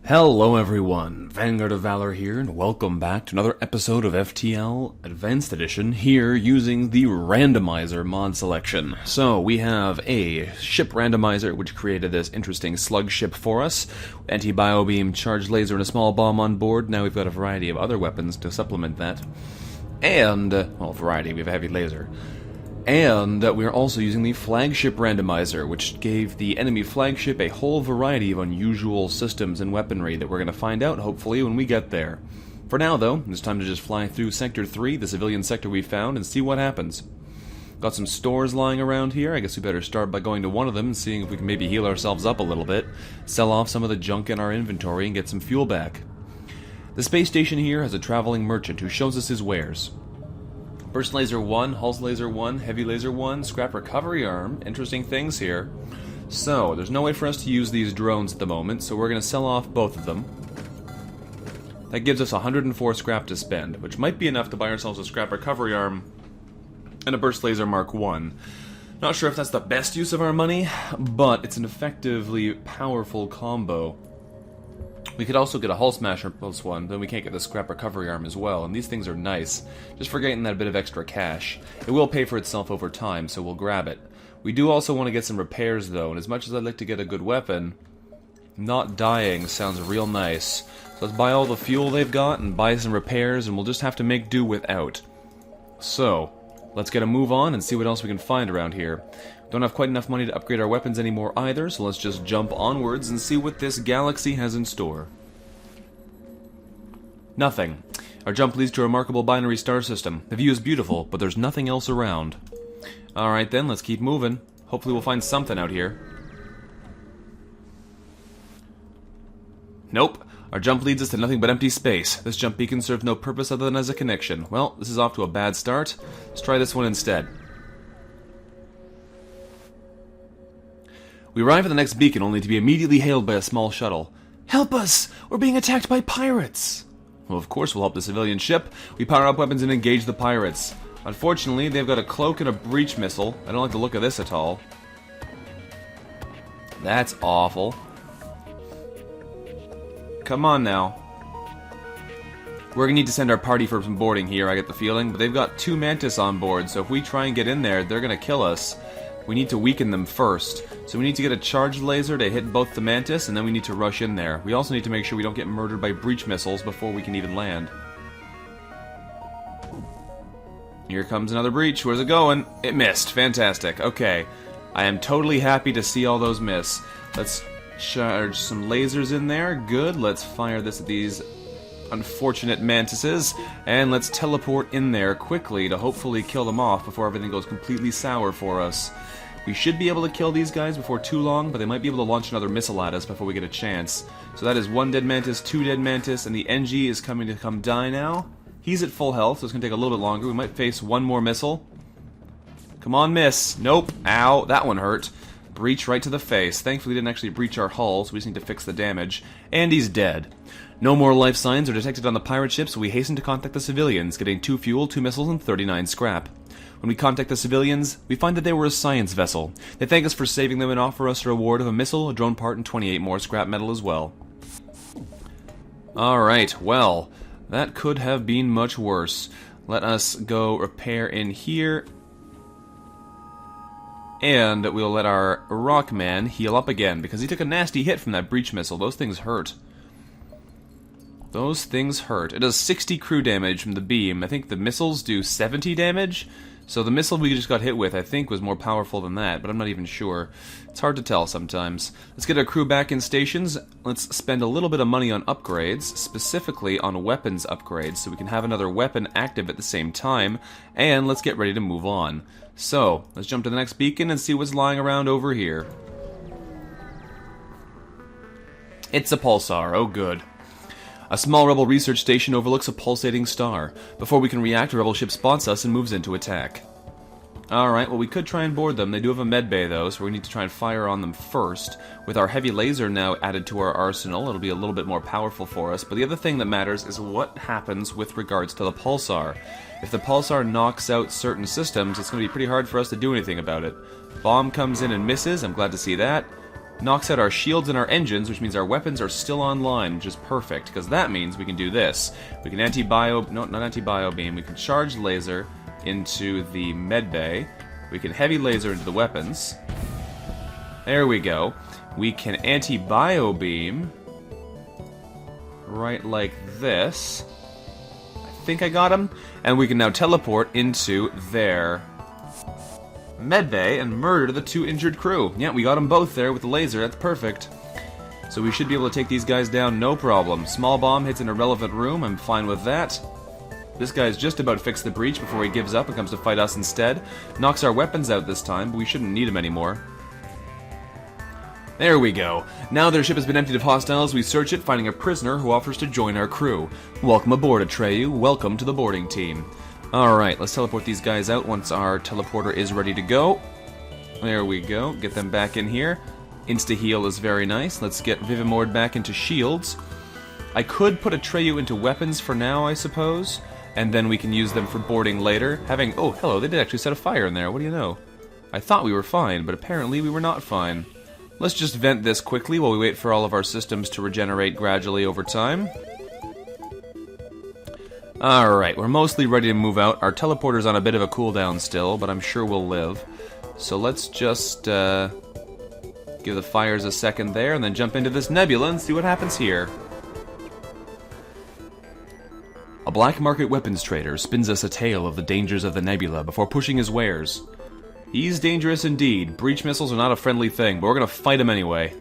Hello everyone, VanguardOfValor here, and welcome back to another episode of FTL Advanced Edition, here using the Randomizer mod selection. So, we have a ship randomizer, which created this interesting slug ship for us, anti-biobeam, charged laser, and a small bomb on board. Now we've got a variety of other weapons to supplement that. And, well, variety, we have a heavy laser. And we're also using the Flagship randomizer, which gave the enemy flagship a whole variety of unusual systems and weaponry that we're going to find out, hopefully, when we get there. For now, though, it's time to just fly through Sector 3, the civilian sector we found, and see what happens. Got some stores lying around here. I guess we better start by going to one of them and seeing if we can maybe heal ourselves up a little bit, sell off some of the junk in our inventory, and get some fuel back. The space station here has a traveling merchant who shows us his wares. Burst Laser 1, Hulse Laser 1, Heavy Laser 1, Scrap Recovery Arm. Interesting things here. So, there's no way for us to use these drones at the moment, so we're going to sell off both of them. That gives us 104 scrap to spend, which might be enough to buy ourselves a Scrap Recovery Arm and a Burst Laser Mark 1. Not sure if that's the best use of our money, but it's an effectively powerful combo. We could also get a Hull Smasher plus one, then we can't get the Scrap Recovery Arm as well, and these things are nice, just for getting that bit of extra cash. It will pay for itself over time, so we'll grab it. We do also want to get some repairs though, and as much as I'd like to get a good weapon, not dying sounds real nice. So let's buy all the fuel they've got, and buy some repairs, and we'll just have to make do without. So, let's get a move on and see what else we can find around here. Don't have quite enough money to upgrade our weapons anymore either, so let's just jump onwards and see what this galaxy has in store. Nothing. Our jump leads to a remarkable binary star system. The view is beautiful, but there's nothing else around. Alright then, let's keep moving. Hopefully we'll find something out here. Nope. Our jump leads us to nothing but empty space. This jump beacon serves no purpose other than as a connection. Well, this is off to a bad start. Let's try this one instead. We arrive at the next beacon only to be immediately hailed by a small shuttle. Help us! We're being attacked by pirates! Well, of course we'll help the civilian ship. We power up weapons and engage the pirates. Unfortunately, they've got a cloak and a breach missile. I don't like the look of this at all. That's awful. Come on now. We're gonna need to send our party for some boarding here, I get the feeling, but they've got 2 Mantis on board, so if we try and get in there, they're gonna kill us. We need to weaken them first. So we need to get a charged laser to hit both the Mantis, and then we need to rush in there. We also need to make sure we don't get murdered by breach missiles before we can even land. Here comes another breach. Where's it going? It missed. Fantastic. Okay. I am totally happy to see all those miss. Let's charge some lasers in there. Good. Let's fire this at these unfortunate mantises, and let's teleport in there quickly to hopefully kill them off before everything goes completely sour for us. We should be able to kill these guys before too long, but they might be able to launch another missile at us before we get a chance. So that is 1 dead mantis, 2 dead mantis, and the NG is coming to come die now. He's at full health, so it's going to take a little bit longer. We might face 1 more missile. Come on, miss. Nope. Ow, that one hurt. Breach right to the face. Thankfully, he didn't actually breach our hull, so we just need to fix the damage. And he's dead. No more life signs are detected on the pirate ship, so we hasten to contact the civilians, getting 2 fuel, 2 missiles, and 39 scrap. When we contact the civilians, we find that they were a science vessel. They thank us for saving them and offer us a reward of a missile, a drone part, and 28 more scrap metal as well. Alright, well, that could have been much worse. Let us go repair in here. And we'll let our Rockman heal up again, because he took a nasty hit from that breach missile. Those things hurt. Those things hurt. It does 60 crew damage from the beam. I think the missiles do 70 damage. So the missile we just got hit with, I think, was more powerful than that, but I'm not even sure. It's hard to tell sometimes. Let's get our crew back in stations. Let's spend a little bit of money on upgrades, specifically on weapons upgrades, so we can have another weapon active at the same time, and let's get ready to move on. So, let's jump to the next beacon and see what's lying around over here. It's a Pulsar. Oh, good. A small rebel research station overlooks a pulsating star. Before we can react, a rebel ship spots us and moves in to attack. Alright, well we could try and board them. They do have a medbay though, so we need to try and fire on them first. With our heavy laser now added to our arsenal, it'll be a little bit more powerful for us. But the other thing that matters is what happens with regards to the Pulsar. If the Pulsar knocks out certain systems, it's going to be pretty hard for us to do anything about it. Bomb comes in and misses, I'm glad to see that. knocks out our shields and our engines, which means our weapons are still online, which is perfect, because that means we can do this. We can not anti-bio beam, we can charge laser into the med bay, we can heavy laser into the weapons. There we go. We can anti-bio beam right like this. I think I got him. And we can now teleport into their medbay and murder the 2 injured crew. Yeah, we got them both there with the laser. That's perfect. So we should be able to take these guys down, no problem. Small bomb hits an irrelevant room. I'm fine with that. This guy's just about fixed the breach before he gives up and comes to fight us instead. Knocks our weapons out this time, but we shouldn't need him anymore. There we go. Now their ship has been emptied of hostiles, we search it, finding a prisoner who offers to join our crew. Welcome aboard, Atreyu. Welcome to the boarding team. Alright, let's teleport these guys out once our teleporter is ready to go. There we go. Get them back in here. Insta-heal is very nice. Let's get Vivimord back into shields. I could put Atreyu into weapons for now, I suppose, and then we can use them for boarding later. Oh, hello, they did actually set a fire in there. What do you know? I thought we were fine, but apparently we were not fine. Let's just vent this quickly while we wait for all of our systems to regenerate gradually over time. Alright, we're mostly ready to move out. Our teleporter's on a bit of a cooldown still, but I'm sure we'll live. So let's just give the fires a second there, and then jump into this nebula and see what happens here. A black market weapons trader spins us a tale of the dangers of the nebula before pushing his wares. He's dangerous indeed. Breach missiles are not a friendly thing, but we're gonna fight him anyway.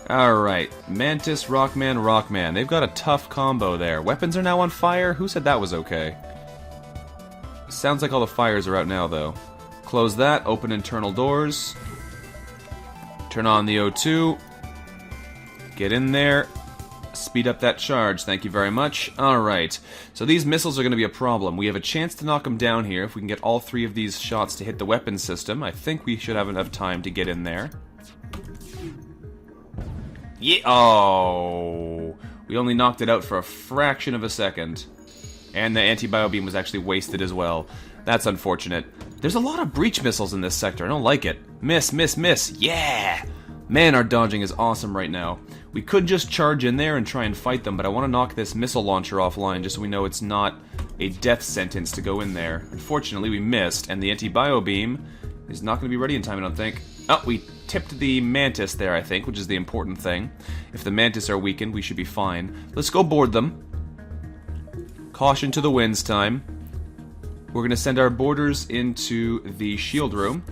Alright, Mantis, Rockman, Rockman. They've got a tough combo there. Weapons are now on fire? Who said that was okay? Sounds like all the fires are out now, though. Close that, open internal doors. Turn on the O2. Get in there. Speed up that charge, thank you very much. Alright, so these missiles are going to be a problem. We have a chance to knock them down here if we can get all 3 of these shots to hit the weapons system. I think we should have enough time to get in there. Yeah. Oh, we only knocked it out for a fraction of a second. And the anti-bio beam was actually wasted as well. That's unfortunate. There's a lot of breach missiles in this sector. I don't like it. Miss, miss, miss. Yeah! Man, our dodging is awesome right now. We could just charge in there and try and fight them, but I want to knock this missile launcher offline just so we know it's not a death sentence to go in there. Unfortunately, we missed, and the anti-bio beam is not going to be ready in time, I don't think. Oh, we tipped the Mantis there, I think, which is the important thing. If the Mantis are weakened, we should be fine. Let's go board them. Caution to the winds time. We're going to send our boarders into the shield room,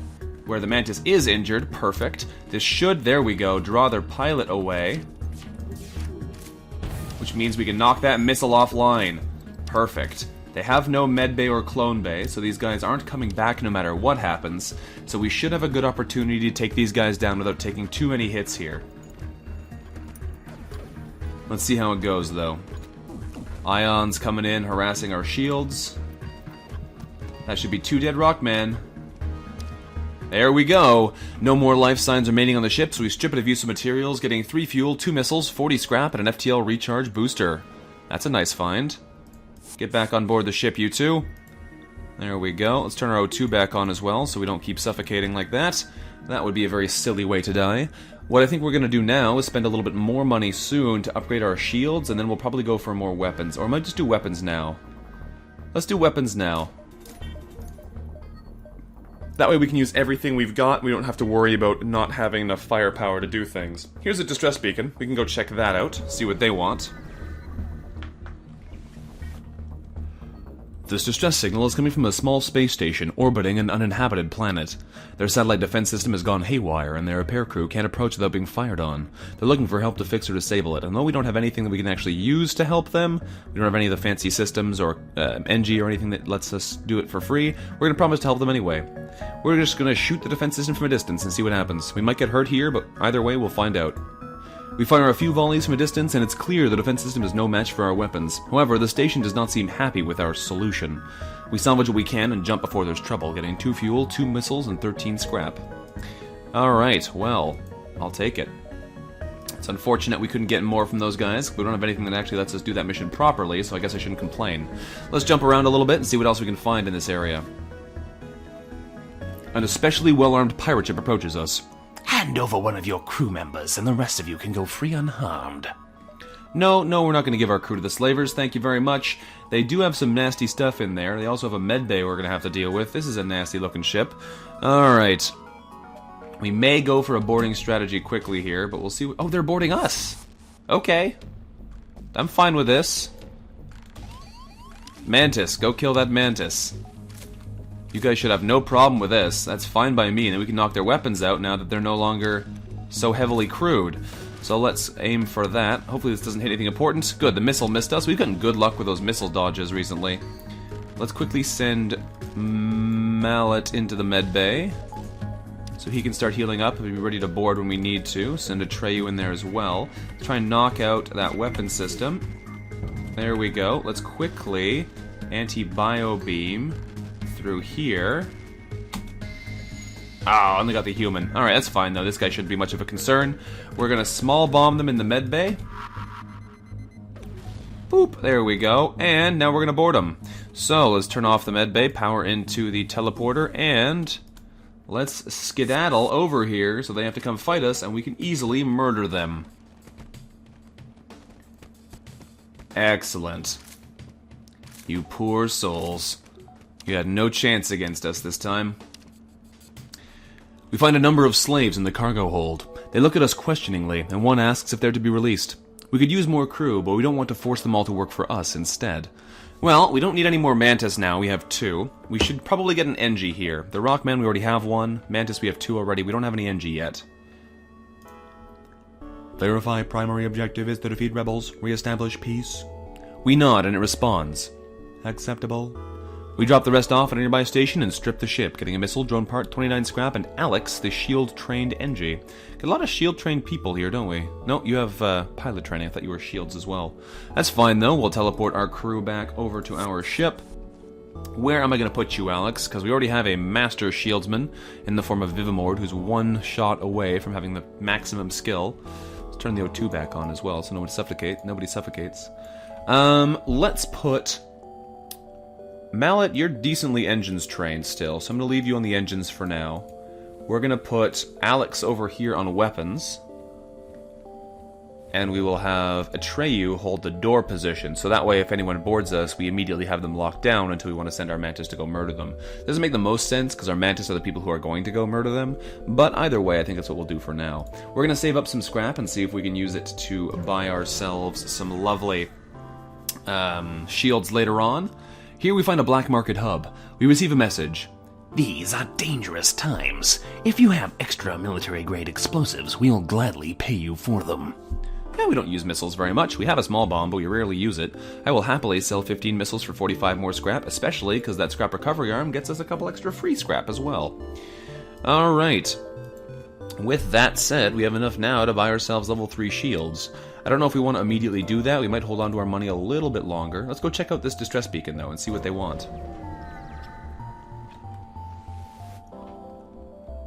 where the Mantis is injured. Perfect. This should, there we go, draw their pilot away. Which means we can knock that missile offline. Perfect. They have no med bay or clone bay, so these guys aren't coming back no matter what happens. So we should have a good opportunity to take these guys down without taking too many hits here. Let's see how it goes, though. Ions coming in, harassing our shields. That should be 2 dead Rockmen. There we go. No more life signs remaining on the ship, so we strip it of useful materials, getting 3 fuel, 2 missiles, 40 scrap, and an FTL recharge booster. That's a nice find. Get back on board the ship, you two. There we go. Let's turn our O2 back on as well, so we don't keep suffocating like that. That would be a very silly way to die. What I think we're going to do now is spend a little bit more money soon to upgrade our shields, and then we'll probably go for more weapons. Or I might just do weapons now. Let's do weapons now. That way we can use everything we've got. We don't have to worry about not having enough firepower to do things. Here's a distress beacon. We can go check that out, see what they want. This distress signal is coming from a small space station orbiting an uninhabited planet. Their satellite defense system has gone haywire, and their repair crew can't approach without being fired on. They're looking for help to fix or disable it, and though we don't have anything that we can actually use to help them, we don't have any of the fancy systems or NG or anything that lets us do it for free, we're going to promise to help them anyway. We're just going to shoot the defense system from a distance and see what happens. We might get hurt here, but either way, we'll find out. We fire a few volleys from a distance, and it's clear the defense system is no match for our weapons. However, the station does not seem happy with our solution. We salvage what we can and jump before there's trouble, getting 2 fuel, 2 missiles, and 13 scrap. Alright, well, I'll take it. It's unfortunate we couldn't get more from those guys. We don't have anything that actually lets us do that mission properly, so I guess I shouldn't complain. Let's jump around a little bit and see what else we can find in this area. An especially well-armed pirate ship approaches us. Hello! Hand over one of your crew members, and the rest of you can go free unharmed. No, we're not going to give our crew to the slavers, thank you very much. They do have some nasty stuff in there. They also have a med bay we're going to have to deal with. This is a nasty-looking ship. Alright. We may go for a boarding strategy quickly here, but we'll see. Oh, they're boarding us! Okay. I'm fine with this. Mantis, go kill that mantis. You guys should have no problem with this. That's fine by me, and then we can knock their weapons out now that they're no longer so heavily crewed. So let's aim for that. Hopefully this doesn't hit anything important. Good, the missile missed us. We've gotten good luck with those missile dodges recently. Let's quickly send Mallet into the med bay, so he can start healing up and be ready to board when we need to. Send Atreyu in there as well. Let's try and knock out that weapon system. There we go. Let's quickly anti-bio beam through here. Oh, only got the human. Alright, that's fine though. This guy shouldn't be much of a concern. We're gonna small bomb them in the med bay. Boop, there we go. And now we're gonna board them. So, let's turn off the med bay, power into the teleporter, and let's skedaddle over here so they have to come fight us and we can easily murder them. Excellent. You poor souls. You had no chance against us this time. We find a number of slaves in the cargo hold. They look at us questioningly, and one asks if they're to be released. We could use more crew, but we don't want to force them all to work for us instead. Well, we don't need any more Mantis now, we have 2. We should probably get an NG here. The Rockman, we already have 1. Mantis, we have 2 already. We don't have any NG yet. Verify primary objective is to defeat rebels, re-establish peace. We nod, and it responds. Acceptable. We drop the rest off at a nearby station and strip the ship, getting a missile, drone part, 29 scrap, and Alex, the shield-trained NG. Get a lot of shield-trained people here, don't we? No, you have pilot training. I thought you were shields as well. That's fine, though. We'll teleport our crew back over to our ship. Where am I going to put you, Alex? Because we already have a master shieldsman in the form of Vivimord, who's 1 shot away from having the maximum skill. Let's turn the O2 back on as well, so nobody suffocates. Let's put Mallet, you're decently engines trained still, so I'm going to leave you on the engines for now. We're going to put Alex over here on weapons. And we will have Atreyu hold the door position, so that way if anyone boards us, we immediately have them locked down until we want to send our Mantis to go murder them. Doesn't make the most sense, because our Mantis are the people who are going to go murder them, but either way, I think that's what we'll do for now. We're going to save up some scrap and see if we can use it to buy ourselves some lovely shields later on. Here we find a black market hub. We receive a message. These are dangerous times. If you have extra military-grade explosives, we'll gladly pay you for them. Yeah, we don't use missiles very much. We have a small bomb, but we rarely use it. I will happily sell 15 missiles for 45 more scrap, especially because that scrap recovery arm gets us a couple extra free scrap as well. Alright. With that said, we have enough now to buy ourselves level 3 shields. I don't know if we want to immediately do that. We might hold on to our money a little bit longer. Let's go check out this distress beacon, though, and see what they want.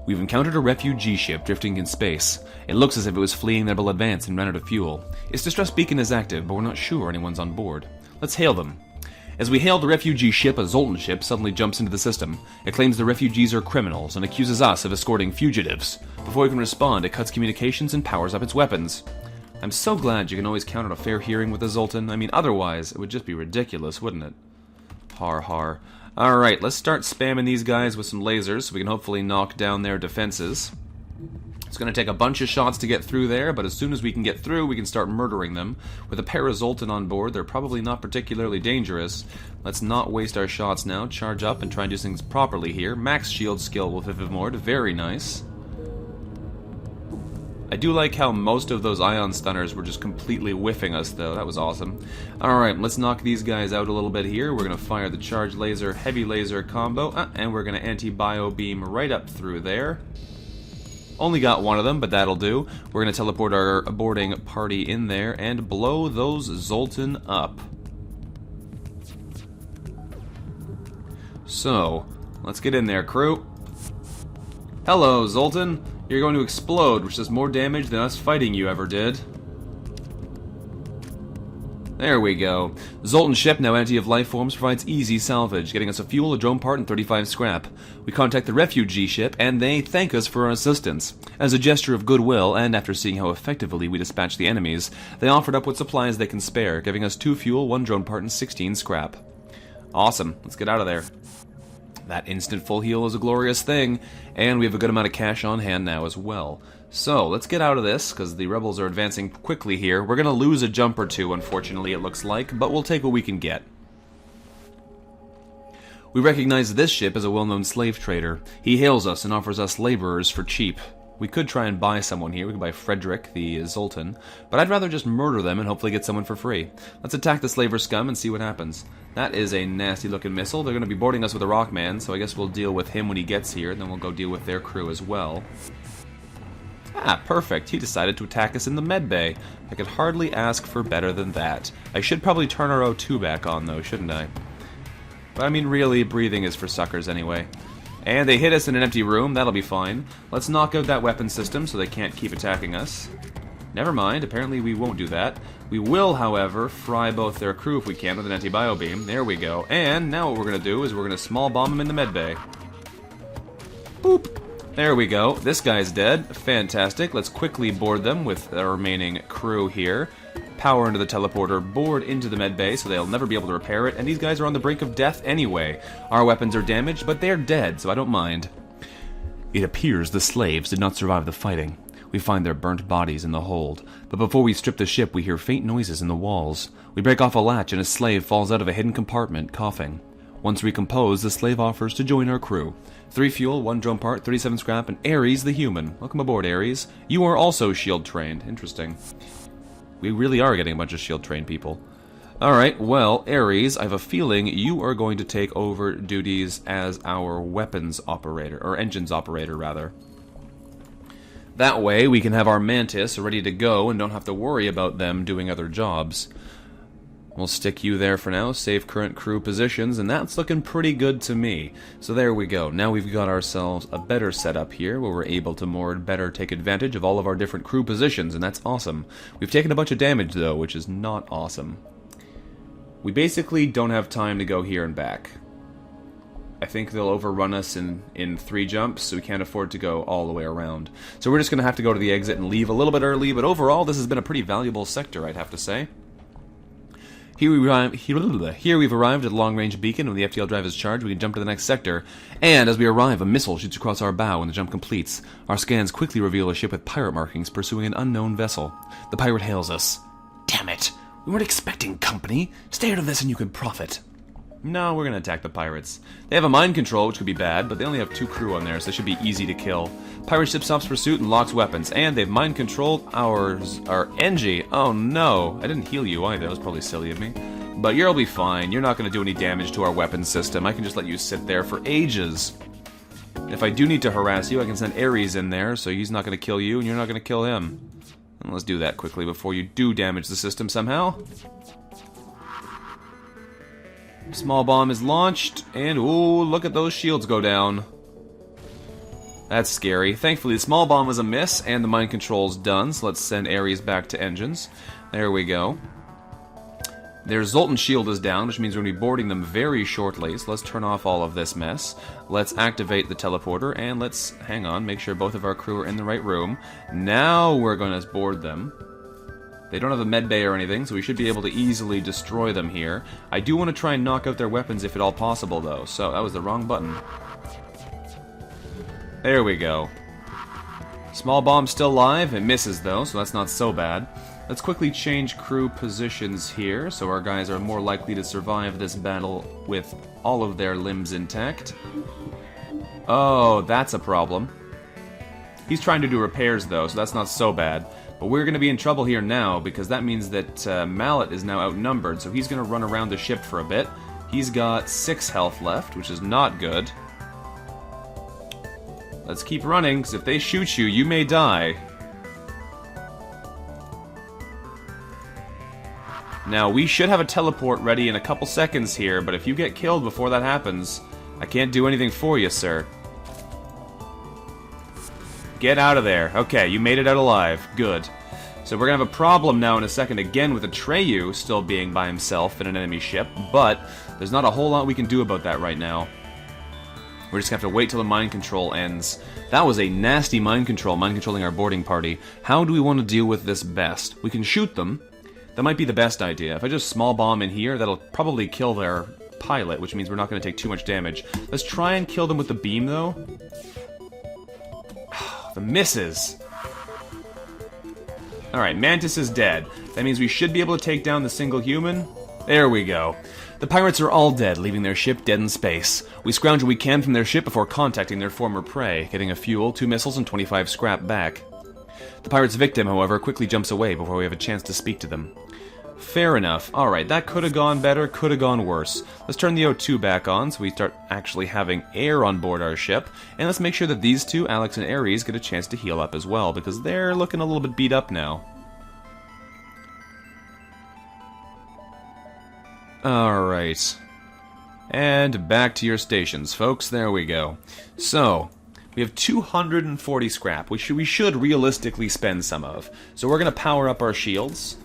We've encountered a refugee ship drifting in space. It looks as if it was fleeing Nebula Advance and ran out of fuel. Its distress beacon is active, but we're not sure anyone's on board. Let's hail them. As we hail the refugee ship, a Zoltan ship suddenly jumps into the system. It claims the refugees are criminals and accuses us of escorting fugitives. Before we can respond, it cuts communications and powers up its weapons. I'm so glad you can always count on a fair hearing with the Zoltan. I mean, otherwise, it would just be ridiculous, wouldn't it? Har har. Alright, let's start spamming these guys with some lasers so we can hopefully knock down their defenses. It's going to take a bunch of shots to get through there, but as soon as we can get through, we can start murdering them. With a pair of Zoltan on board, they're probably not particularly dangerous. Let's not waste our shots now. Charge up and try and do things properly here. Max shield skill with Vivimord. Very nice. I do like how most of those ion stunners were just completely whiffing us, though. That was awesome. Alright, let's knock these guys out a little bit here. We're going to fire the charge laser, heavy laser combo, and we're going to anti-bio beam right up through there. Only got one of them, but that'll do. We're going to teleport our boarding party in there and blow those Zoltan up. So, let's get in there, crew. Hello, Zoltan. You're going to explode, which does more damage than us fighting you ever did. There we go. Zoltan's ship, now empty of life forms, provides easy salvage, getting us a fuel, a drone part, and 35 scrap. We contact the refugee ship, and they thank us for our assistance. As a gesture of goodwill, and after seeing how effectively we dispatch the enemies, they offered up what supplies they can spare, giving us 2 fuel, 1 drone part, and 16 scrap. Awesome. Let's get out of there. That instant full heal is a glorious thing, and we have a good amount of cash on hand now as well. So, let's get out of this, because the rebels are advancing quickly here. We're going to lose a jump or two, unfortunately, it looks like, but we'll take what we can get. We recognize this ship as a well-known slave trader. He hails us and offers us laborers for cheap. We could try and buy someone here. We could buy Frederick, the Zoltan, but I'd rather just murder them and hopefully get someone for free. Let's attack the slaver scum and see what happens. That is a nasty-looking missile. They're going to be boarding us with a Rockman, so I guess we'll deal with him when he gets here, and then we'll go deal with their crew as well. Ah, perfect. He decided to attack us in the medbay. I could hardly ask for better than that. I should probably turn our O2 back on, though, shouldn't I? But I mean, really, breathing is for suckers anyway. And they hit us in an empty room. That'll be fine. Let's knock out that weapon system so they can't keep attacking us. Never mind. Apparently we won't do that. We will, however, fry both their crew if we can with an anti-bio beam. There we go. And now what we're going to do is we're going to small bomb them in the medbay. Boop. There we go. This guy's dead. Fantastic. Let's quickly board them with the remaining crew here. Power into the teleporter, board into the medbay so they'll never be able to repair it, and these guys are on the brink of death anyway. Our weapons are damaged, but they're dead, so I don't mind. It appears the slaves did not survive the fighting. We find their burnt bodies in the hold, but before we strip the ship we hear faint noises in the walls. We break off a latch and a slave falls out of a hidden compartment, coughing. Once recomposed, the slave offers to join our crew. 3 fuel, 1 drone part, 37 scrap, and Ares the human. Welcome aboard, Ares. You are also shield trained. Interesting. We really are getting a bunch of shield trained people. Alright, well, Ares, I have a feeling you are going to take over duties as our weapons operator, or engines operator, rather. That way, we can have our Mantis ready to go and don't have to worry about them doing other jobs. We'll stick you there for now, save current crew positions, and that's looking pretty good to me. So there we go. Now we've got ourselves a better setup here, where we're able to more better take advantage of all of our different crew positions, and that's awesome. We've taken a bunch of damage, though, which is not awesome. We basically don't have time to go here and back. I think they'll overrun us in 3 jumps, so we can't afford to go all the way around. So we're just going to have to go to the exit and leave a little bit early, but overall, this has been a pretty valuable sector, I'd have to say. Here we've arrived at the long-range beacon. When the FTL drive is charged, we can jump to the next sector. And as we arrive, a missile shoots across our bow when the jump completes. Our scans quickly reveal a ship with pirate markings pursuing an unknown vessel. The pirate hails us. Damn it! We weren't expecting company. Stay out of this and you can profit. No, we're gonna attack the pirates. They have a mind control, which could be bad, but they only have 2 crew on there, so they should be easy to kill. Pirate ship stops pursuit and locks weapons, and they've mind controlled our NG. Oh no, I didn't heal you either. That was probably silly of me. But you'll be fine. You're not gonna do any damage to our weapons system. I can just let you sit there for ages. If I do need to harass you, I can send Ares in there, so he's not gonna kill you, and you're not gonna kill him. And let's do that quickly before you do damage the system somehow. Small bomb is launched, and ooh, look at those shields go down. That's scary. Thankfully, the small bomb was a miss, and the mind control's done, so let's send Ares back to engines. There we go. Their Zoltan shield is down, which means we're going to be boarding them very shortly, so let's turn off all of this mess. Let's activate the teleporter, and let's, hang on, make sure both of our crew are in the right room. Now we're going to board them. They don't have a medbay or anything, so we should be able to easily destroy them here. I do want to try and knock out their weapons if at all possible, though, so that was the wrong button. There we go. Small bomb's still live. It misses, though, so that's not so bad. Let's quickly change crew positions here, so our guys are more likely to survive this battle with all of their limbs intact. Oh, that's a problem. He's trying to do repairs, though, so that's not so bad. But we're going to be in trouble here now, because that means that Mallet is now outnumbered, so he's going to run around the ship for a bit. He's got 6 health left, which is not good. Let's keep running, because if they shoot you, you may die. Now, we should have a teleport ready in a couple seconds here, but if you get killed before that happens, I can't do anything for you, sir. Get out of there. Okay, you made it out alive. Good. So we're gonna have a problem now in a second again with Atreyu still being by himself in an enemy ship, but there's not a whole lot we can do about that right now. We're just gonna have to wait till the mind control ends. That was a nasty mind controlling our boarding party. How do we want to deal with this best? We can shoot them. That might be the best idea. If I just small bomb in here, that'll probably kill their pilot, which means we're not going to take too much damage. Let's try and kill them with the beam, though. The misses. Alright, Mantis is dead. That means we should be able to take down the single human. There we go. The pirates are all dead, leaving their ship dead in space. We scrounge what we can from their ship before contacting their former prey, getting a fuel, 2 missiles, and 25 scrap back. The pirate's victim, however, quickly jumps away before we have a chance to speak to them. Fair enough. Alright, that could have gone better, could have gone worse. Let's turn the O2 back on so we start actually having air on board our ship, and let's make sure that these two, Alex and Ares, get a chance to heal up as well, because they're looking a little bit beat up now. Alright. And back to your stations, folks. There we go. So, we have 240 scrap, which we should realistically spend some of. So we're going to power up our shields.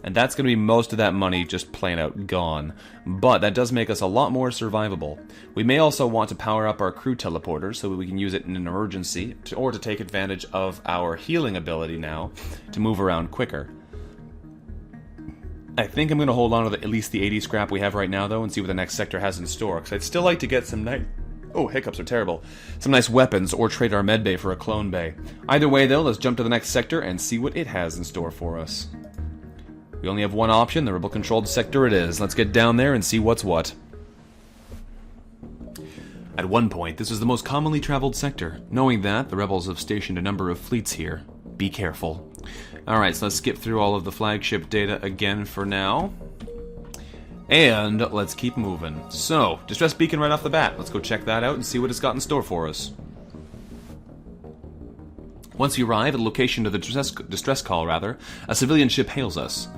And that's going to be most of that money just plain out gone. But that does make us a lot more survivable. We may also want to power up our crew teleporters so that we can use it in an emergency, or to take advantage of our healing ability now to move around quicker. I think I'm going to hold on to at least the 80 scrap we have right now, though, and see what the next sector has in store, because I'd still like to get some hiccups are terrible. Some nice weapons, or trade our med bay for a clone bay. Either way, though, let's jump to the next sector and see what it has in store for us. We only have one option, the rebel-controlled sector it is. Let's get down there and see what's what. At one point, this was the most commonly traveled sector. Knowing that, the rebels have stationed a number of fleets here. Be careful. Alright, so let's skip through all of the flagship data again for now. And let's keep moving. So, distress beacon right off the bat. Let's go check that out and see what it's got in store for us. Once we arrive at the location of the distress call, a civilian ship hails us.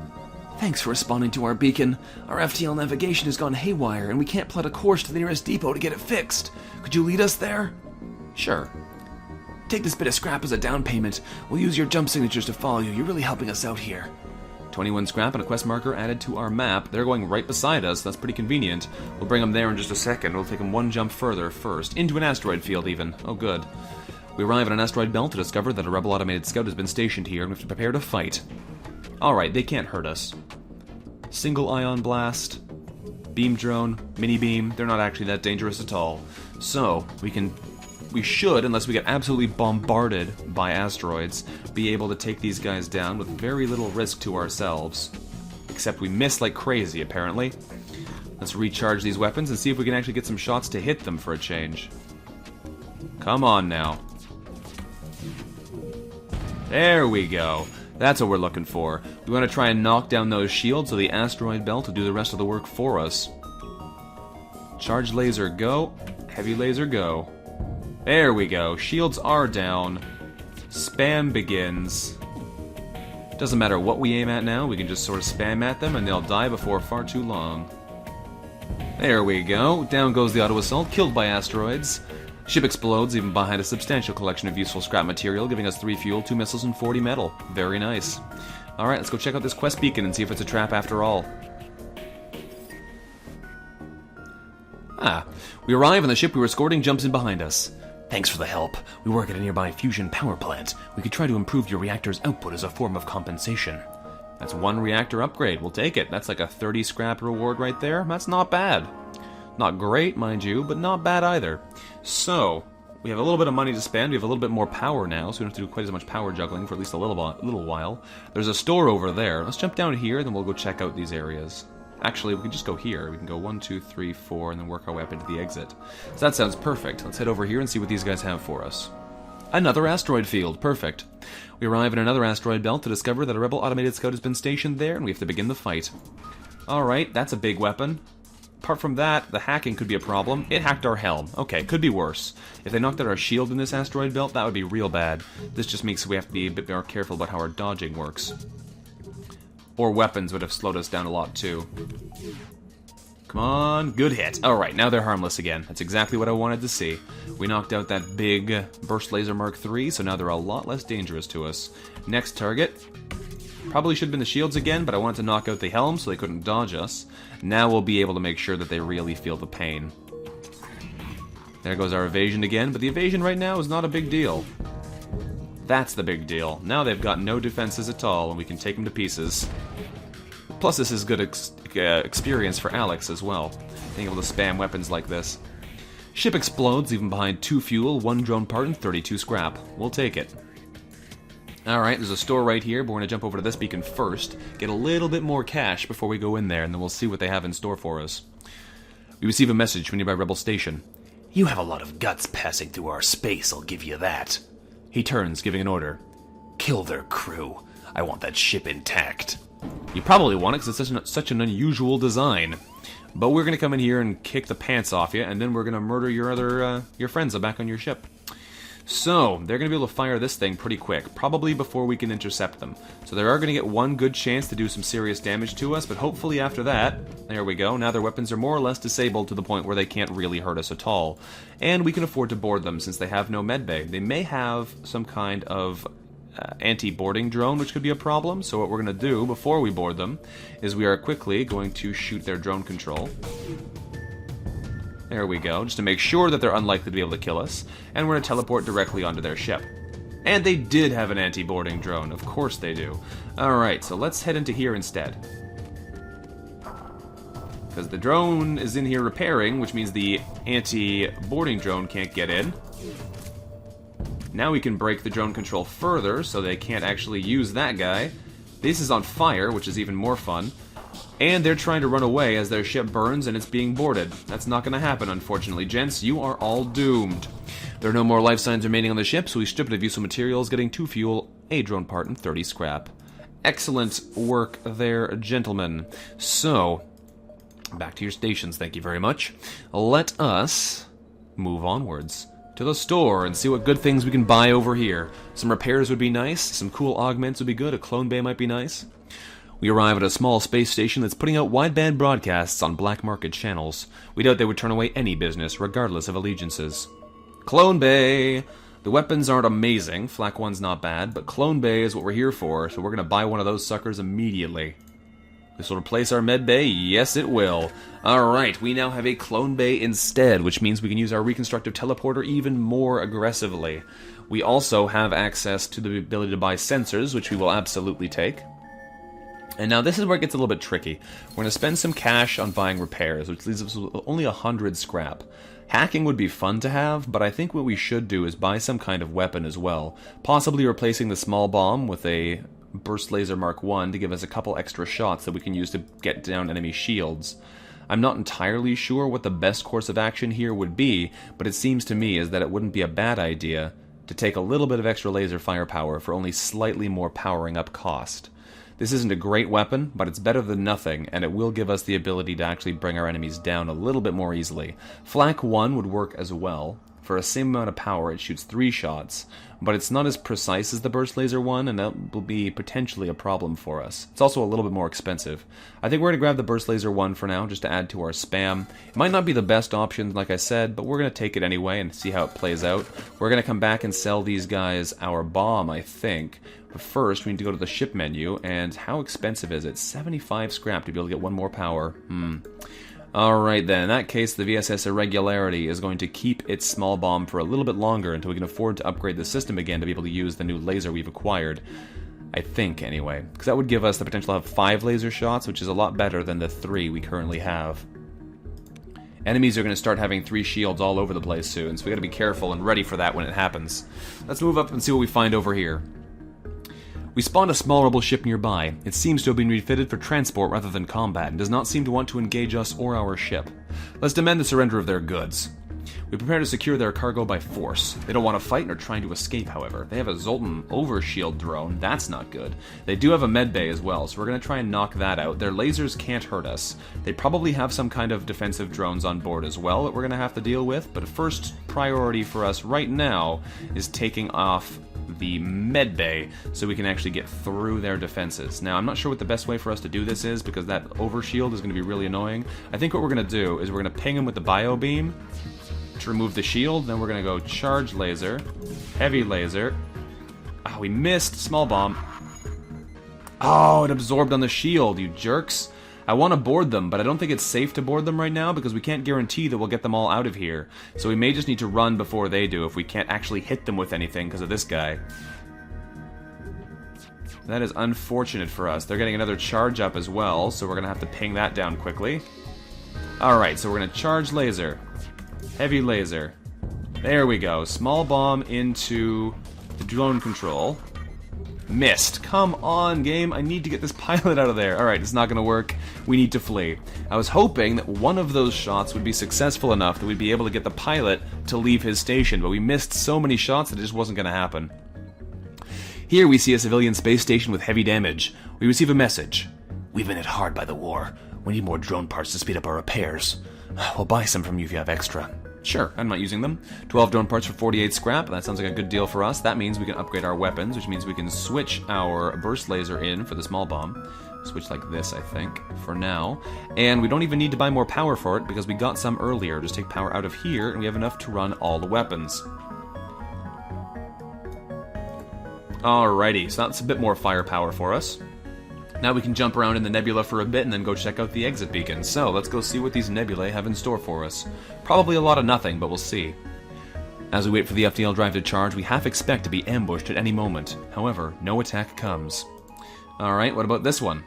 Thanks for responding to our beacon. Our FTL navigation has gone haywire, and we can't plot a course to the nearest depot to get it fixed. Could you lead us there? Sure. Take this bit of scrap as a down payment. We'll use your jump signatures to follow you. You're really helping us out here. 21 scrap and a quest marker added to our map. They're going right beside us. That's pretty convenient. We'll bring them there in just a second. We'll take them one jump further first. Into an asteroid field, even. Oh, good. We arrive at an asteroid belt to discover that a rebel automated scout has been stationed here, and we have to prepare to fight. Alright, they can't hurt us. Single ion blast, beam drone, mini beam, they're not actually that dangerous at all. So, we should, unless we get absolutely bombarded by asteroids, be able to take these guys down with very little risk to ourselves. Except we miss like crazy, apparently. Let's recharge these weapons and see if we can actually get some shots to hit them for a change. Come on now. There we go. That's what we're looking for. We want to try and knock down those shields so the asteroid belt will do the rest of the work for us. Charge laser, go. Heavy laser, go. There we go. Shields are down. Spam begins. Doesn't matter what we aim at now, we can just sort of spam at them and they'll die before far too long. There we go. Down goes the auto assault, killed by asteroids. Ship explodes, even behind a substantial collection of useful scrap material, giving us 3 fuel, 2 missiles, and 40 metal. Very nice. Alright, let's go check out this quest beacon and see if it's a trap after all. We arrive and the ship we were escorting jumps in behind us. Thanks for the help. We work at a nearby fusion power plant. We could try to improve your reactor's output as a form of compensation. That's 1 reactor upgrade. We'll take it. That's like a 30 scrap reward right there. That's not bad. Not great, mind you, but not bad either. So, we have a little bit of money to spend. We have a little bit more power now, so we don't have to do quite as much power juggling for at least a little while. There's a store over there. Let's jump down here, then we'll go check out these areas. Actually, we can just go here. We can go 1, 2, 3, 4, and then work our way up into the exit. So that sounds perfect. Let's head over here and see what these guys have for us. Another asteroid field. Perfect. We arrive at another asteroid belt to discover that a rebel automated scout has been stationed there, and we have to begin the fight. Alright, that's a big weapon. Apart from that, the hacking could be a problem. It hacked our helm. Okay, could be worse. If they knocked out our shield in this asteroid belt, that would be real bad. This just makes we have to be a bit more careful about how our dodging works. Or weapons would have slowed us down a lot, too. Come on, good hit. Alright, now they're harmless again. That's exactly what I wanted to see. We knocked out that big Burst Laser Mark III, so now they're a lot less dangerous to us. Next target. Probably should have been the shields again, but I wanted to knock out the helm so they couldn't dodge us. Now we'll be able to make sure that they really feel the pain. There goes our evasion again, but the evasion right now is not a big deal. That's the big deal. Now they've got no defenses at all, and we can take them to pieces. Plus this is good experience for Alex as well, being able to spam weapons like this. Ship explodes, leaving behind 2 fuel, 1 drone part, and 32 scrap. We'll take it. Alright, there's a store right here, but we're going to jump over to this beacon first, get a little bit more cash before we go in there, and then we'll see what they have in store for us. We receive a message from a nearby rebel station. You have a lot of guts passing through our space, I'll give you that. He turns, giving an order. Kill their crew. I want that ship intact. You probably want it because it's such an unusual design. But we're going to come in here and kick the pants off you, and then we're going to murder your friends back on your ship. So, they're going to be able to fire this thing pretty quick, probably before we can intercept them. So they are going to get one good chance to do some serious damage to us, but hopefully after that, there we go, now their weapons are more or less disabled to the point where they can't really hurt us at all. And we can afford to board them since they have no medbay. They may have some kind of anti-boarding drone, which could be a problem, so what we're going to do before we board them is we are quickly going to shoot their drone control. There we go, just to make sure that they're unlikely to be able to kill us, and we're going to teleport directly onto their ship. And they did have an anti-boarding drone, of course they do. Alright, so let's head into here instead. Because the drone is in here repairing, which means the anti-boarding drone can't get in. Now we can break the drone control further, so they can't actually use that guy. This is on fire, which is even more fun. And they're trying to run away as their ship burns and it's being boarded. That's not going to happen, unfortunately. Gents, you are all doomed. There are no more life signs remaining on the ship, so we strip it of useful materials, getting 2 fuel, a drone part, and 30 scrap. Excellent work there, gentlemen. So, back to your stations, thank you very much. Let us move onwards to the store and see what good things we can buy over here. Some repairs would be nice, some cool augments would be good, a clone bay might be nice. We arrive at a small space station that's putting out wideband broadcasts on black market channels. We doubt they would turn away any business, regardless of allegiances. Clone Bay! The weapons aren't amazing, Flak 1's not bad, but Clone Bay is what we're here for, so we're going to buy one of those suckers immediately. This will replace our med bay? Yes, it will. Alright, we now have a Clone Bay instead, which means we can use our reconstructive teleporter even more aggressively. We also have access to the ability to buy sensors, which we will absolutely take. And now this is where it gets a little bit tricky. We're going to spend some cash on buying repairs, which leaves us with only 100 scrap. Hacking would be fun to have, but I think what we should do is buy some kind of weapon as well. Possibly replacing the small bomb with a burst laser Mark 1 to give us a couple extra shots that we can use to get down enemy shields. I'm not entirely sure what the best course of action here would be, but it seems to me is that it wouldn't be a bad idea to take a little bit of extra laser firepower for only slightly more powering up cost. This isn't a great weapon, but it's better than nothing, and it will give us the ability to actually bring our enemies down a little bit more easily. Flak 1 would work as well. For a same amount of power, it shoots 3 shots, but it's not as precise as the Burst Laser one, and that will be potentially a problem for us. It's also a little bit more expensive. I think we're going to grab the Burst Laser one for now, just to add to our spam. It might not be the best option, like I said, but we're going to take it anyway and see how it plays out. We're going to come back and sell these guys our bomb, I think. But first, we need to go to the ship menu, and how expensive is it? 75 scrap to be able to get 1 more power. Alright then, in that case, the VSS Irregularity is going to keep its small bomb for a little bit longer until we can afford to upgrade the system again to be able to use the new laser we've acquired. I think, anyway. Because that would give us the potential to have 5 laser shots, which is a lot better than the 3 we currently have. Enemies are going to start having 3 shields all over the place soon, so we gotta be careful and ready for that when it happens. Let's move up and see what we find over here. We spawned a small rebel ship nearby. It seems to have been refitted for transport rather than combat, and does not seem to want to engage us or our ship. Let's demand the surrender of their goods. We prepare to secure their cargo by force. They don't want to fight and are trying to escape, however. They have a Zoltan overshield drone. That's not good. They do have a medbay as well, so we're going to try and knock that out. Their lasers can't hurt us. They probably have some kind of defensive drones on board as well that we're going to have to deal with, but first priority for us right now is taking off the medbay so we can actually get through their defenses. Now, I'm not sure what the best way for us to do this is because that overshield is going to be really annoying. I think what we're going to do is we're going to ping him with the bio beam to remove the shield, then we're going to go charge laser, heavy laser. Oh, we missed small bomb. Oh, it absorbed on the shield, you jerks. I want to board them, but I don't think it's safe to board them right now because we can't guarantee that we'll get them all out of here. So we may just need to run before they do if we can't actually hit them with anything because of this guy. That is unfortunate for us. They're getting another charge up as well, so we're going to have to ping that down quickly. Alright, so we're going to charge laser. Heavy laser. There we go. Small bomb into the drone control. Missed. Come on, game. I need to get this pilot out of there. Alright, it's not going to work. We need to flee. I was hoping that one of those shots would be successful enough that we'd be able to get the pilot to leave his station, but we missed so many shots that it just wasn't going to happen. Here we see a civilian space station with heavy damage. We receive a message. We've been hit hard by the war. We need more drone parts to speed up our repairs. We'll buy some from you if you have extra. Sure, I'm not using them. 12 drone parts for 48 scrap. That sounds like a good deal for us. That means we can upgrade our weapons, which means we can switch our burst laser in for the small bomb. Switch like this, I think, for now. And we don't even need to buy more power for it because we got some earlier. Just take power out of here, and we have enough to run all the weapons. Alrighty, so that's a bit more firepower for us. Now we can jump around in the Nebula for a bit and then go check out the exit beacon. So, let's go see what these nebulae have in store for us. Probably a lot of nothing, but we'll see. As we wait for the FTL drive to charge, we half expect to be ambushed at any moment. However, no attack comes. Alright, what about this one?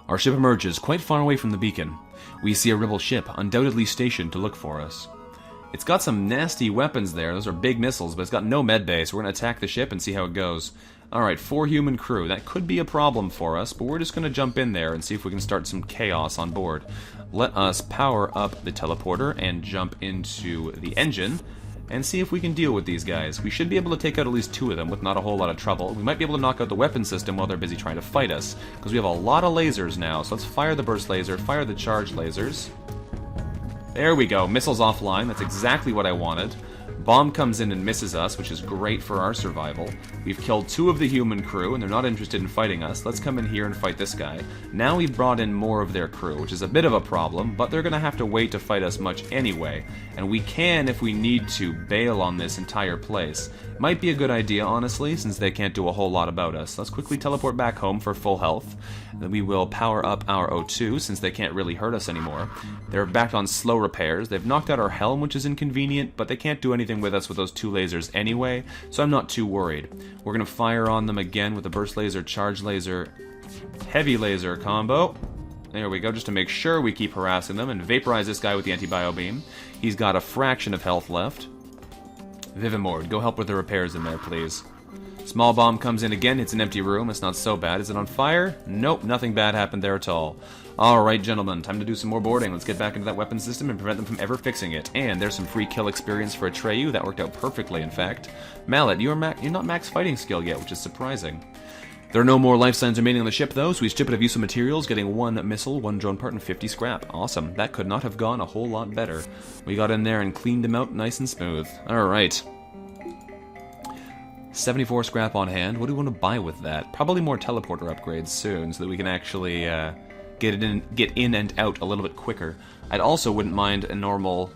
Our ship emerges quite far away from the beacon. We see a rebel ship, undoubtedly stationed to look for us. It's got some nasty weapons there. Those are big missiles, but it's got no medbay, so we're going to attack the ship and see how it goes. Alright, 4 human crew. That could be a problem for us, but we're just going to jump in there and see if we can start some chaos on board. Let us power up the teleporter and jump into the engine and see if we can deal with these guys. We should be able to take out at least 2 of them with not a whole lot of trouble. We might be able to knock out the weapon system while they're busy trying to fight us, because we have a lot of lasers now. So let's fire the burst laser, fire the charge lasers. There we go, missiles offline, that's exactly what I wanted. Bomb comes in and misses us, which is great for our survival. We've killed 2 of the human crew, and they're not interested in fighting us. Let's come in here and fight this guy. Now we've brought in more of their crew, which is a bit of a problem, but they're going to have to wait to fight us much anyway. And we can, if we need to, bail on this entire place. Might be a good idea, honestly, since they can't do a whole lot about us. Let's quickly teleport back home for full health. Then we will power up our O2, since they can't really hurt us anymore. They're back on slow repairs. They've knocked out our helm, which is inconvenient, but they can't do anything with us with those 2 lasers anyway, so I'm not too worried. We're going to fire on them again with the burst laser, charge laser, heavy laser combo. There we go, just to make sure we keep harassing them, and vaporize this guy with the anti-bio beam. He's got a fraction of health left. Vivimord, go help with the repairs in there, please. Small bomb comes in again, it's an empty room, it's not so bad. Is it on fire? Nope, nothing bad happened there at all. Alright, gentlemen, time to do some more boarding. Let's get back into that weapon system and prevent them from ever fixing it. And there's some free kill experience for Atreyu, that worked out perfectly, in fact. Mallet, you're not max fighting skill yet, which is surprising. There are no more life signs remaining on the ship, though, so we ship it of useful materials, getting 1 missile, 1 drone part, and 50 scrap. Awesome. That could not have gone a whole lot better. We got in there and cleaned them out nice and smooth. Alright. 74 scrap on hand. What do we want to buy with that? Probably more teleporter upgrades soon, so that we can actually get in and out a little bit quicker. I'd also wouldn't mind a normal...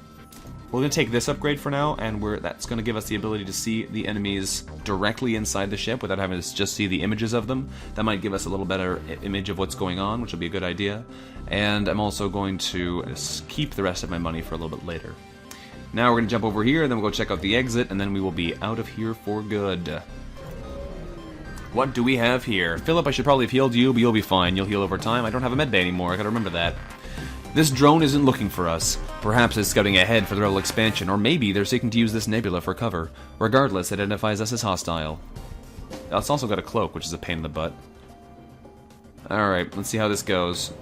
We're going to take this upgrade for now, and that's going to give us the ability to see the enemies directly inside the ship without having to just see the images of them. That might give us a little better image of what's going on, which will be a good idea. And I'm also going to keep the rest of my money for a little bit later. Now we're going to jump over here, and then we'll go check out the exit, and then we will be out of here for good. What do we have here? Philip, I should probably have healed you, but you'll be fine. You'll heal over time. I don't have a medbay anymore. I gotta remember that. This drone isn't looking for us. Perhaps it's scouting ahead for the rebel expansion, or maybe they're seeking to use this nebula for cover. Regardless, it identifies us as hostile. It's also got a cloak, which is a pain in the butt. Alright, let's see how this goes.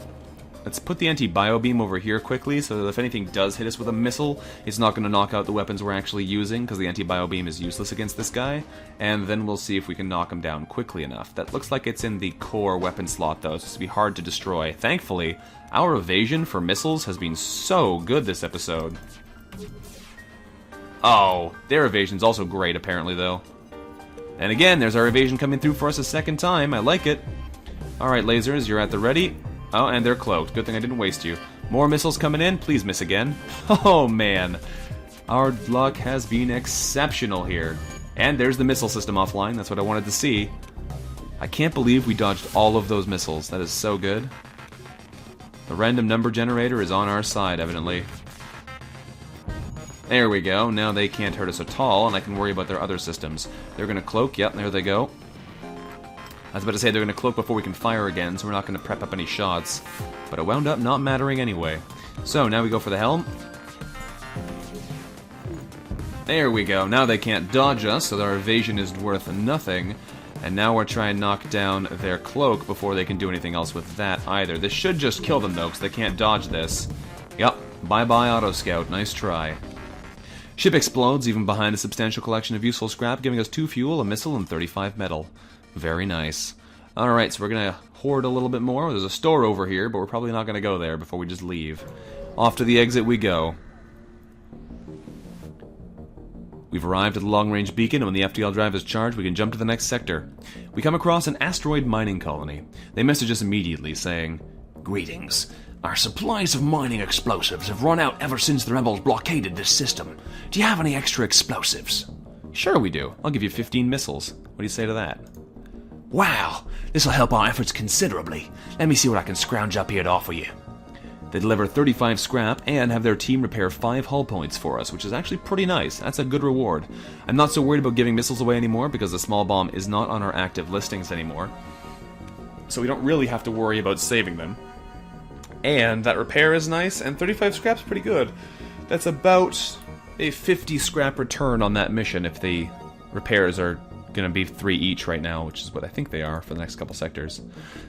Let's put the anti-bio beam over here quickly, so that if anything does hit us with a missile, it's not going to knock out the weapons we're actually using, because the anti-bio beam is useless against this guy. And then we'll see if we can knock him down quickly enough. That looks like it's in the core weapon slot, though, so it's going to be hard to destroy. Thankfully, our evasion for missiles has been so good this episode. Oh, their evasion's also great, apparently, though. And again, there's our evasion coming through for us a second time. I like it. Alright, lasers, you're at the ready. Oh, and they're cloaked. Good thing I didn't waste you. More missiles coming in. Please miss again. Oh, man. Our luck has been exceptional here. And there's the missile system offline. That's what I wanted to see. I can't believe we dodged all of those missiles. That is so good. The random number generator is on our side, evidently. There we go. Now they can't hurt us at all, and I can worry about their other systems. They're going to cloak. Yep, there they go. I was about to say they're going to cloak before we can fire again, so we're not going to prep up any shots. But it wound up not mattering anyway. So, now we go for the helm. There we go. Now they can't dodge us, so our evasion is worth nothing. And now we're trying to knock down their cloak before they can do anything else with that either. This should just kill them, though, because they can't dodge this. Yep. Bye-bye, Auto-Scout. Nice try. Ship explodes, even behind a substantial collection of useful scrap, giving us 2 fuel, a missile, and 35 metal. Very nice. Alright, so we're going to hoard a little bit more. There's a store over here, but we're probably not going to go there before we just leave. Off to the exit we go. We've arrived at the long-range beacon, and when the FTL drive is charged, we can jump to the next sector. We come across an asteroid mining colony. They message us immediately, saying, Greetings. Our supplies of mining explosives have run out ever since the rebels blockaded this system. Do you have any extra explosives? Sure we do. I'll give you 15 missiles. What do you say to that? Wow, this'll help our efforts considerably. Let me see what I can scrounge up here to offer you. They deliver 35 scrap and have their team repair 5 hull points for us, which is actually pretty nice. That's a good reward. I'm not so worried about giving missiles away anymore because the small bomb is not on our active listings anymore. So we don't really have to worry about saving them. And that repair is nice, and 35 scrap's pretty good. That's about a 50 scrap return on that mission if the repairs are going to be 3 each right now, which is what I think they are for the next couple sectors.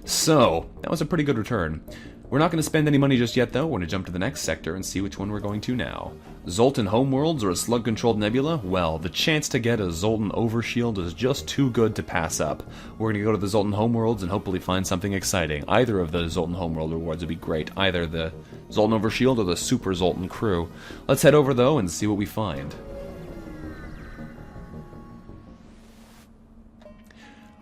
So, that was a pretty good return. We're not going to spend any money just yet, though. We're going to jump to the next sector and see which one we're going to now. Zoltan homeworlds or a slug-controlled nebula? Well, the chance to get a Zoltan overshield is just too good to pass up. We're going to go to the Zoltan homeworlds and hopefully find something exciting. Either of the Zoltan homeworld rewards would be great. Either the Zoltan overshield or the Super Zoltan crew. Let's head over, though, and see what we find.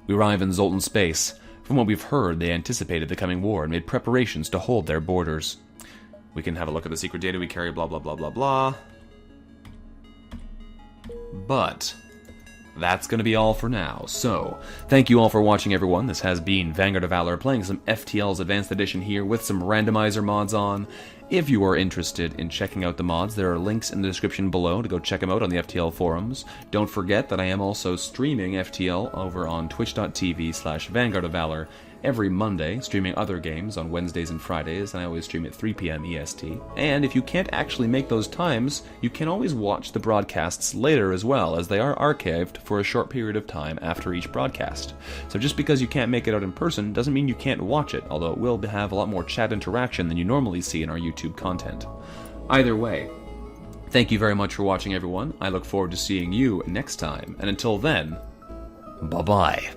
We arrive in Zoltan space. From what we've heard, they anticipated the coming war and made preparations to hold their borders. We can have a look at the secret data we carry, blah blah blah blah blah. But that's going to be all for now. So, thank you all for watching, everyone. This has been Vanguard of Valor, playing some FTL's Advanced Edition here with some randomizer mods on. If you are interested in checking out the mods, there are links in the description below to go check them out on the FTL forums. Don't forget that I am also streaming FTL over on twitch.tv/VanguardOfValor every Monday, streaming other games on Wednesdays and Fridays, and I always stream at 3 p.m. EST. And if you can't actually make those times, you can always watch the broadcasts later as well, as they are archived for a short period of time after each broadcast. So just because you can't make it out in person doesn't mean you can't watch it, although it will have a lot more chat interaction than you normally see in our YouTube content. Either way, thank you very much for watching, everyone. I look forward to seeing you next time, and until then, bye-bye.